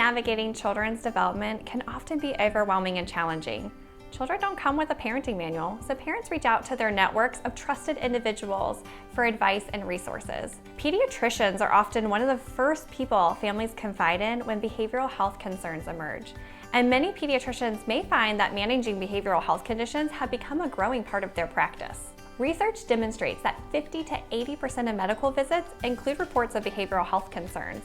navigating children's development can often be overwhelming and challenging. Children don't come with a parenting manual, so parents reach out to their networks of trusted individuals for advice and resources. Pediatricians are often one of the first people families confide in when behavioral health concerns emerge. And many pediatricians may find that managing behavioral health conditions have become a growing part of their practice. Research demonstrates that 50 to 80% of medical visits include reports of behavioral health concerns.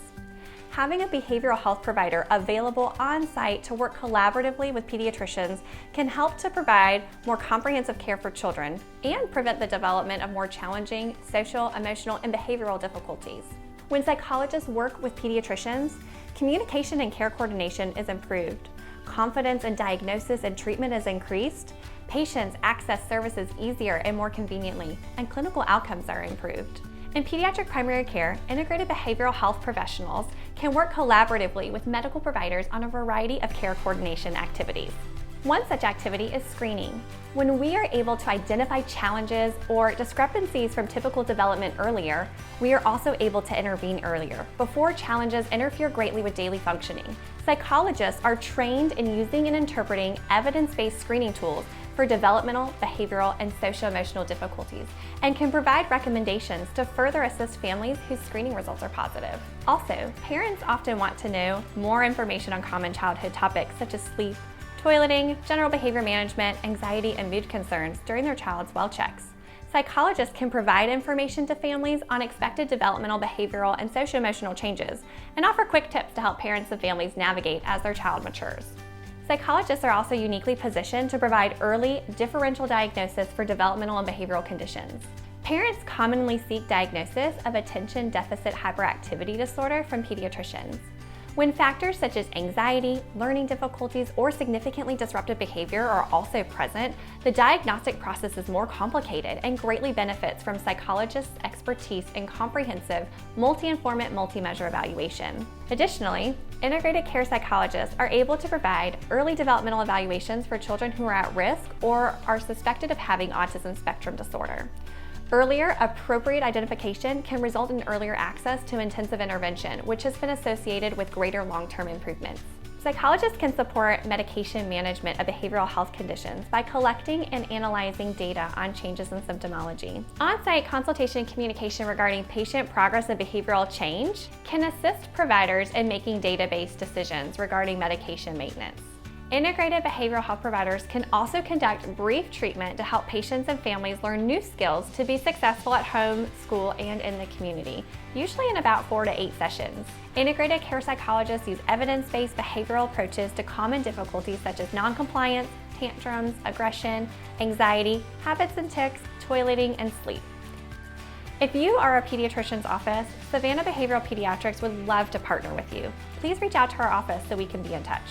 Having a behavioral health provider available on-site to work collaboratively with pediatricians can help to provide more comprehensive care for children and prevent the development of more challenging social, emotional, and behavioral difficulties. When psychologists work with pediatricians, communication and care coordination is improved, confidence in diagnosis and treatment is increased, patients access services easier and more conveniently, and clinical outcomes are improved. In pediatric primary care, integrated behavioral health professionals can work collaboratively with medical providers on a variety of care coordination activities. One such activity is screening. When we are able to identify challenges or discrepancies from typical development earlier, we are also able to intervene earlier, before challenges interfere greatly with daily functioning. Psychologists are trained in using and interpreting evidence-based screening tools for developmental, behavioral, and social-emotional difficulties, and can provide recommendations to further assist families whose screening results are positive. Also, parents often want to know more information on common childhood topics such as sleep, toileting, general behavior management, anxiety, and mood concerns during their child's well checks. Psychologists can provide information to families on expected developmental, behavioral, and socio-emotional changes, and offer quick tips to help parents and families navigate as their child matures. Psychologists are also uniquely positioned to provide early differential diagnosis for developmental and behavioral conditions. Parents commonly seek diagnosis of attention deficit hyperactivity disorder from pediatricians. When factors such as anxiety, learning difficulties, or significantly disruptive behavior are also present, the diagnostic process is more complicated and greatly benefits from psychologists' expertise in comprehensive, multi-informant, multi-measure evaluation. Additionally, integrated care psychologists are able to provide early developmental evaluations for children who are at risk or are suspected of having autism spectrum disorder. Earlier, appropriate identification can result in earlier access to intensive intervention, which has been associated with greater long-term improvements. Psychologists can support medication management of behavioral health conditions by collecting and analyzing data on changes in symptomology. On-site consultation and communication regarding patient progress and behavioral change can assist providers in making data-based decisions regarding medication maintenance. Integrated behavioral health providers can also conduct brief treatment to help patients and families learn new skills to be successful at home, school, and in the community, usually in about 4 to 8 sessions. Integrated care psychologists use evidence-based behavioral approaches to common difficulties such as noncompliance, tantrums, aggression, anxiety, habits and tics, toileting, and sleep. If you are a pediatrician's office, Savannah Behavioral Pediatrics would love to partner with you. Please reach out to our office so we can be in touch.